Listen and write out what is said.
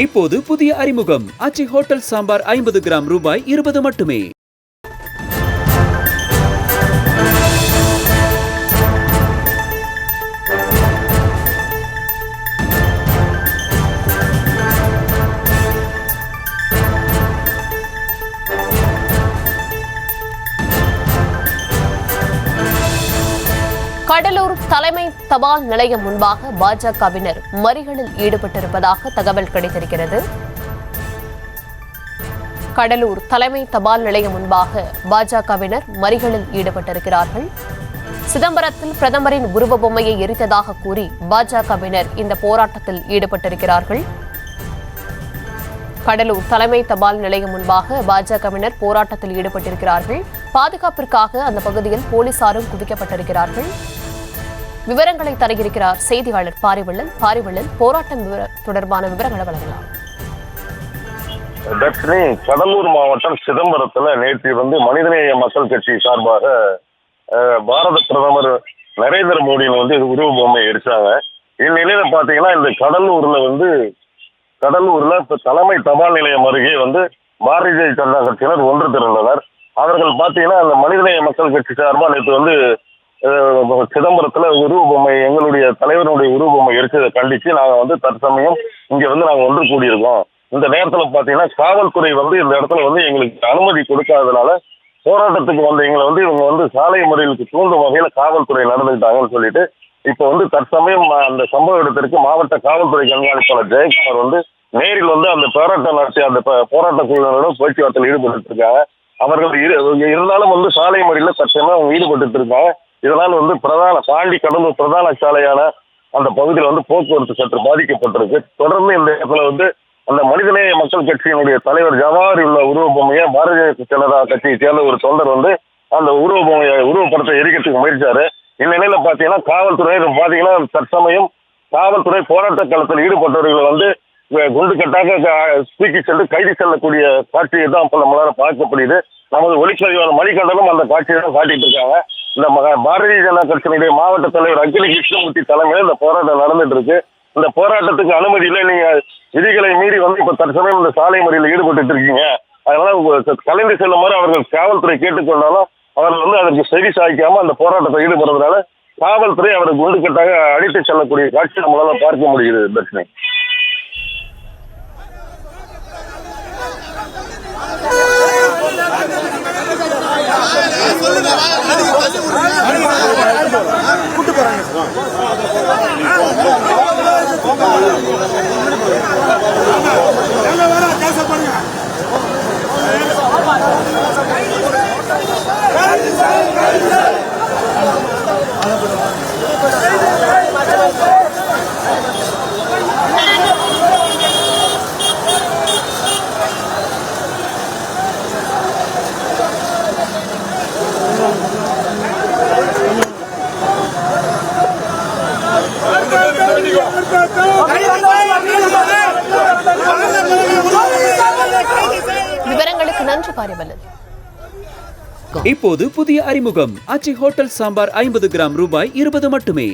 இப்போது புதிய அறிமுகம் ஆச்சி ஹோட்டல் சாம்பார் 50 கிராம் ரூபாய் 20 மட்டுமே. கடலூர் தலைமை தபால் நிலையம் முன்பாக பாஜகவினர் மறியலில் ஈடுபட்டிருப்பதாக தகவல் கிடைத்திருக்கிறது. கடலூர் தலைமை தபால் நிலையம் முன்பாக பாஜகவினர் மறியலில் ஈடுபட்டிருக்கிறார்கள். சிதம்பரத்தில் பிரதமரின் உருவ பொம்மையை எரித்ததாக கூறி பாஜகவினர் இந்த போராட்டத்தில் ஈடுபட்டிருக்கிறார்கள். கடலூர் தலைமை தபால் நிலையம் முன்பாக பாஜகவினர் போராட்டத்தில் ஈடுபட்டிருக்கிறார்கள். பாதுகாப்பிற்காக அந்த பகுதியில் போலீசாரும் குவிக்கப்பட்டிருக்கிறார்கள். விவரங்களை தருகிறார் செய்தியாளர் பாரிவள்ளல். போராட்டம் தொடர்பான விவரங்களை வழங்கலாம். தர்ஷினி, கடலூர் மாவட்டம் சிதம்பரத்துல நேற்று மனிதநேய மக்கள் கட்சி சார்பாக பாரத பிரதமர் நரேந்திர மோடியின் உருவ பொம்மை எரிச்சாங்க. இந்நிலையில பாத்தீங்கன்னா இந்த கடலூர்ல இப்ப தலைமை தபால் நிலையம் அருகே பாரதிய ஜனதா கட்சியினர் ஒன்று திரண்டனர். அவர்கள் பாத்தீங்கன்னா அந்த மனிதநேய மக்கள் கட்சி சார்பா நேற்று சிதம்பரத்துல உருவ பொம்மை, எங்களுடைய தலைவருடைய உருவ பொம்மை எரிச்சதை கண்டிச்சு நாங்க தற்சமயம் இங்க நாங்க ஒன்று கூடியிருக்கோம். இந்த நேரத்துல பாத்தீங்கன்னா காவல்துறை இந்த இடத்துல எங்களுக்கு அனுமதி கொடுக்காதனால போராட்டத்துக்கு எங்களை இவங்க சாலை மறியலுக்கு தூண்டும் வகையில காவல்துறை நடந்துக்கிட்டாங்கன்னு சொல்லிட்டு இப்ப தற்சமயம் அந்த சம்பவ இடத்திற்கு மாவட்ட காவல்துறை கண்காணிப்பாளர் ஜெயக்குமார் நேரில் அந்த போராட்டம் நடத்தி அந்த போராட்ட குழுவினரோட பேச்சுவார்த்தையில் ஈடுபட்டு இருக்காங்க. அவர்கள் இருந்தாலும் சாலை மறியல தற்சமயம் அவங்க ஈடுபட்டு இருக்காங்க. இதனால் பாண்டி கடலூர் பிரதான சாலையான அந்த பகுதியில் போக்குவரத்து சற்று பாதிக்கப்பட்டிருக்கு. தொடர்ந்து இந்த இடத்துல அந்த மனிதநேய மக்கள் கட்சியினுடைய தலைவர் ஜவாஹர் உள்ள உருவ பொம்மையை பாரதிய ஜனதா கட்சியை சேர்ந்த ஒரு தொண்டர் அந்த உருவப்படத்தை எரிக்கிறதுக்கு முயற்சிச்சாரு. இந்நிலையில பாத்தீங்கன்னா காவல்துறை தற்சமயம் காவல்துறை போராட்ட களத்தில் ஈடுபட்டவர்கள் குண்டுக்கட்டாக தூக்கி சென்று கைது செல்லக்கூடிய காட்சியை தான் இப்ப நம்மளால பார்க்கப்படுது. நமது ஒளிப்பதிவாளர் மணிகண்டனும் அந்த காட்சியை தான் காட்டிட்டு இருக்காங்க. இந்த பாரதிய ஜனதா கட்சியினுடைய மாவட்ட தலைவர் அகில கிருஷ்ணமூர்த்தி தலைமையில் இந்த போராட்டம் நடந்துட்டு இருக்கு. இந்த போராட்டத்துக்கு அனுமதி இல்லை, நீங்க விதிகளை மீறி இப்ப தற்சமயம் இந்த சாலை மறியலில் ஈடுபட்டு இருக்கீங்க, அதனால கலைந்து செல்லுமாறு அவர்கள் காவல்துறை கேட்டுக்கொண்டாலும் அவர்கள் அதற்கு செவி சாய்க்காம அந்த போராட்டத்தை ஈடுபடுறதுனால காவல்துறை அவரை குண்டுக்கட்டாக அடித்து செல்லக்கூடிய காட்சி நம்மளால பார்க்க முடியுது. தர்ஷினி, விவரங்களுக்கு நன்றி பாரிவள்ளல். இப்போது புதிய அறிமுகம் ஆச்சி ஹோட்டல் சாம்பார் 50 கிராம் ரூபாய் 20 மட்டுமே.